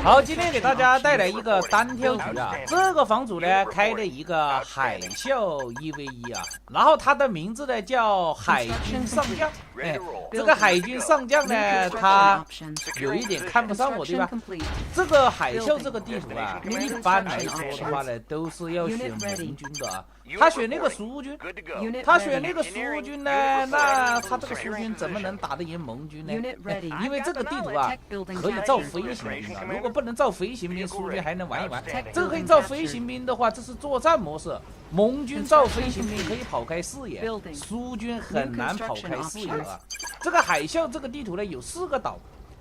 好，今天给大家带来一个单挑局啊，这个房主呢开了一个海啸1v1啊，然后他的名字呢叫海军上将。这个海军上将呢，他有一点看不上我，对吧？这个海啸这个地图啊，一般来说的话呢，都是要选盟军的啊。他选那个苏军，呢，那他这个苏军怎么能打得赢盟军呢？因为这个地图啊，可以造飞行兵啊。如果不能造飞行兵，苏军还能玩一玩。这个可以造飞行兵的话，这是作战模式。盟军造飞行兵可以跑开视野，苏军很难跑开视野啊。这个海啸这个地图呢，有4个岛。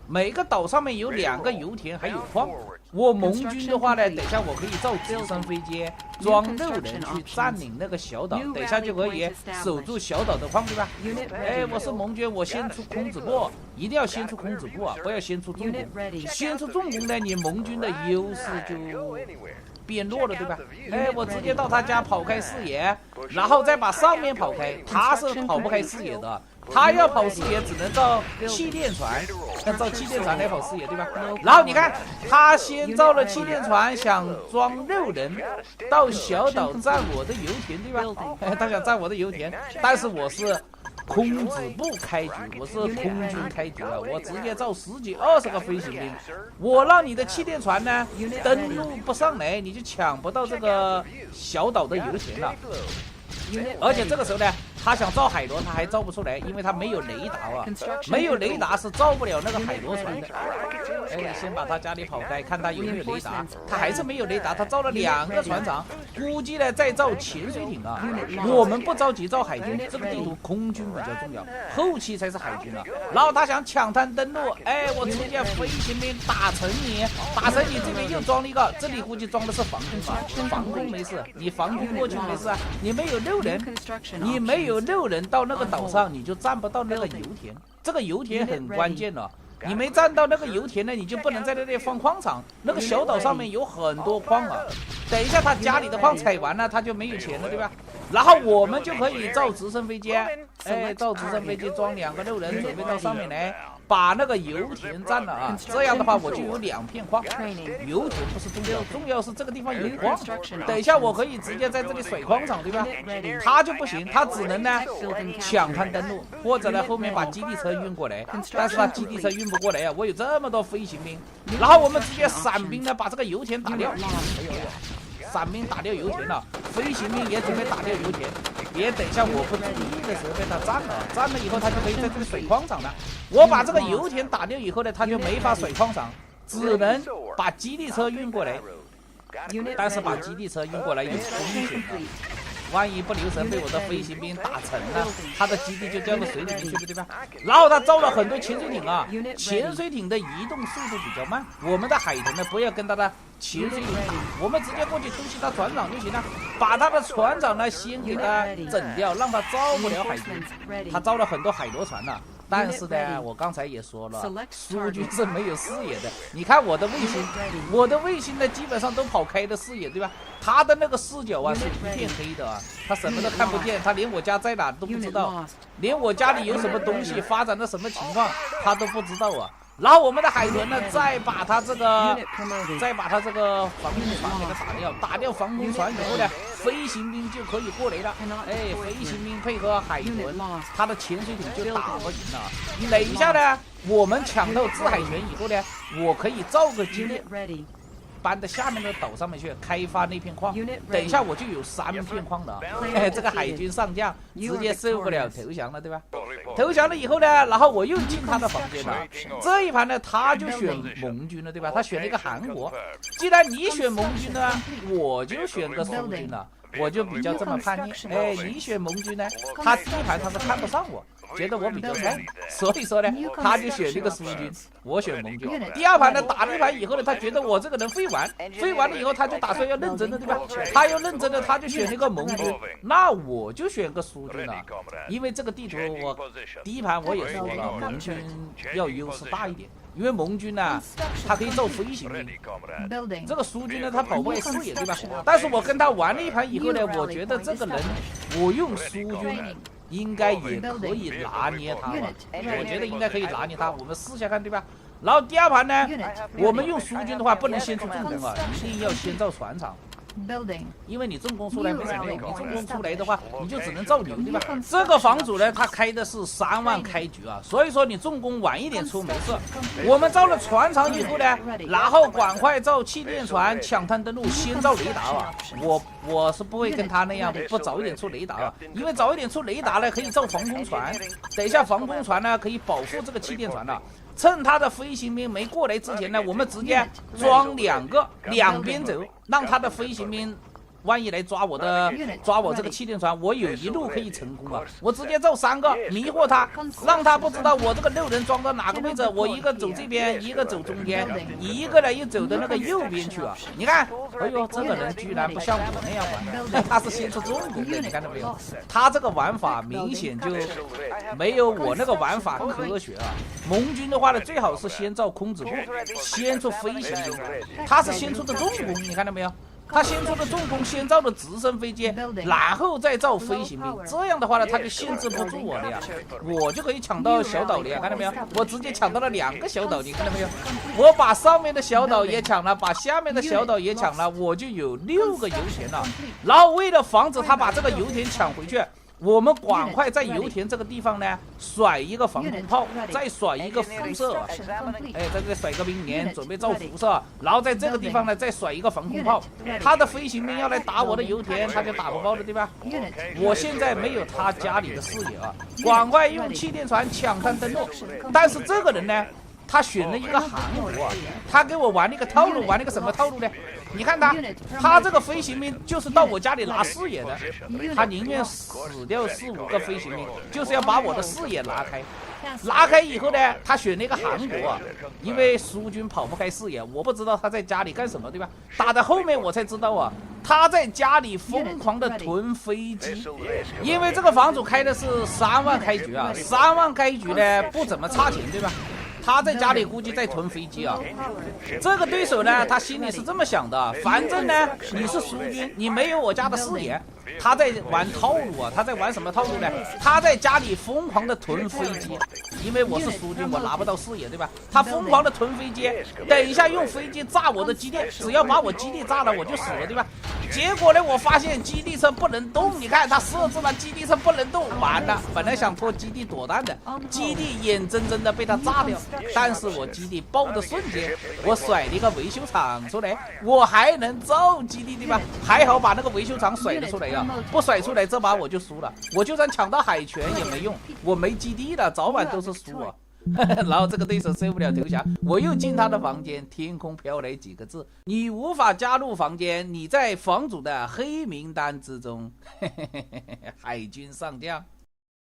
每个岛上面有2个油田，还有矿。我盟军的话呢，等一下我可以造直升飞机，装6人去占领那个小岛，等一下就可以守住小岛的矿，对吧？我是盟军，我先出空子部，一定要先出空子部啊，不要先出重攻。先出重攻呢，你盟军的优势就变弱了，对吧？我直接到他家跑开视野，然后再把上面跑开，他是跑不开视野的。他要跑视野，只能造气垫船，造气垫船来跑视野，对吧？然后你看，他先造了气垫船，想装6人到小岛占我的油田，对吧？他想占我的油田，但是我是空子部开局，我是空军开局啊，我直接造10几20个飞行兵，我让你的气垫船呢登陆不上来，你就抢不到这个小岛的油田了。而且这个时候呢，他想造海螺，他还造不出来，因为他没有雷达啊，没有雷达是造不了那个海螺船的。先把他家里跑开，看他有没有雷达，他还是没有雷达，他造了2个船长，估计呢再造潜水艇啊。我们不着急造海军，这个地图空军比较重要，后期才是海军啊。然后他想抢滩登陆，我直接飞行兵打沉你，这边又装了一个，这里估计装的是防空啊，防空没事，你防空过去没事啊，你没有6人，你没有6人到那个岛上，你就占不到那个油田，这个油田很关键的。你没占到那个油田呢，你就不能在那里放矿场。那个小岛上面有很多矿啊，等一下他家里的矿采完了，他就没有钱了，对吧？然后我们就可以造直升飞机，造直升飞机装2个6人，准备到上面来，把那个油田占了啊。这样的话，我就有2片矿。油田不是重要，重要是这个地方有矿。等一下我可以直接在这里甩矿场，对吧？他就不行，他只能呢抢滩登陆，或者呢后面把基地车运过来，但是他基地车运不过来啊，我有这么多飞行兵，然后我们直接伞兵呢把这个油田打掉。伞兵打掉油田了，飞行兵也准备打掉油田，别等一下我不注意的时候被他占了以后他就可以在这里甩矿场了。我把这个油田打掉以后呢，他就没法甩矿场，只能把基地车运过来，但是把基地车运过来有风险的。万一不留神被我的飞行兵打沉了，他的基地就掉到水里面去了，对吧？然后他造了很多潜水艇啊，潜水艇的移动速度比较慢，我们的海豚呢不要跟他的潜水艇打，我们直接过去偷袭他船长就行了，把他的船长呢先给他整掉，让他造不了海军。他造了很多海螺船了。但是呢，我刚才也说了，苏军是没有视野的。你看我的卫星呢，基本上都跑开的视野，对吧？他的那个视角啊是一片黑的啊，他什么都看不见，他连我家在哪都不知道，连我家里有什么东西发展的什么情况他都不知道啊。然后我们的海豚呢，再把它这个防空船给它打掉防空船以后呢，飞行兵就可以过来了。飞行兵配合海豚，它的潜水艇就打不赢了。等一下呢，我们抢到制海权以后呢，我可以造个基地搬到下面的岛上面去开发那片矿，等一下我就有3片矿了。这个海军上将直接受不了投降了，对吧？投降了以后呢，然后我又进他的房间了。这一盘呢，他就选盟军了，对吧？他选了一个韩国。既然你选盟军呢，我就选个苏军了。我就比较这么叛逆。你选盟军呢，他第一盘他是看不上我，觉得我比较菜，所以说呢，他就选这个苏军，我选盟军。第2盘呢，打了一盘以后呢，他觉得我这个人会玩了以后，他就打算要认真的，对吧？他要认真的，他就选一个盟军，那我就选个苏军了。因为这个地图我第一盘我也说了，盟军要优势大一点。因为盟军呢，他可以造飞行兵，这个苏军呢，他跑不开视野，对吧？但是我跟他玩了一盘以后呢，我觉得这个人，我用苏军应该也可以拿捏他了，我觉得应该可以拿捏他。我们试下看，对吧？然后第二盘呢，我们用苏军的话不能先出重工啊，一定要先造船厂。因为你重工出来没什么用，你重工出来的话，你就只能造牛，对吧？这个房主呢，他开的是3万开局啊，所以说你重工晚一点出没事。我们造了船厂以后呢，然后赶快造气垫船、抢滩登陆，先造雷达啊。我是不会跟他那样不早一点出雷达啊，因为早一点出雷达呢，可以造防空船，等一下防空船呢可以保护这个气垫船的。趁他的飞行兵没过来之前呢，我们直接装两边走，让他的飞行兵万一来抓我这个气垫船，我有一路可以成功啊！我直接造3个迷惑他，让他不知道我这个6人装到哪个位置，我一个走这边，一个走中间，一个呢又走到那个右边去啊！你看，哎呦，这个人居然不像我那样玩，他是先出重工的，你看到没有？他这个玩法明显就没有我那个玩法科学啊！盟军的话呢，最好是先造空子部，先出飞行兵，他是先出的重工，你看到没有？他先出的重工，先造的直升飞机，然后再造飞行兵，这样的话呢，他就限制不住我了呀，我就可以抢到小岛了呀，看到没有？我直接抢到了2个小岛，你看到没有？我把上面的小岛也抢了，把下面的小岛也抢了，我就有6个油田了。然后为了防止他把这个油田抢回去，我们赶快在油田这个地方呢甩一个防空炮，再甩一个辐射，在这里甩个兵连，准备造辐射，然后在这个地方呢再甩一个防空炮。他的飞行兵要来打我的油田，他就打不爆了，对吧？我现在没有他家里的视野啊，赶快用气垫船抢滩登陆。但是这个人呢，他选了一个韩国，他给我玩了一个套路，玩了一个什么套路呢？你看他这个飞行兵就是到我家里拿视野的，他宁愿死掉4、5个飞行兵，就是要把我的视野拿开。拿开以后呢，他选了一个韩国，因为苏军跑不开视野，我不知道他在家里干什么，对吧？打到后面我才知道啊，他在家里疯狂的囤飞机，因为这个房主开的是3万开局啊，3万开局呢不怎么差钱，对吧？他在家里估计在囤飞机啊。这个对手呢，他心里是这么想的，反正呢你是苏军，你没有我家的视野。他在玩套路啊，他在玩什么套路呢？他在家里疯狂的囤飞机，因为我是苏军，我拿不到视野，对吧？他疯狂的囤飞机，等一下用飞机炸我的基地，只要把我基地炸了，我就死了，对吧？结果呢，我发现基地车不能动，你看他设置了基地车不能动，完了，本来想拖基地躲弹的，基地眼睁睁的被他炸掉，但是我基地爆的瞬间，我甩了一个维修厂出来，我还能造基地，对吧？还好把那个维修厂甩了出来呀，不甩出来这把我就输了，我就算抢到海权也没用，我没基地了，早晚都是输啊。然后这个对手受不了投降，我又进他的房间，天空飘来几个字：你无法加入房间，你在房主的黑名单之中。海军上将。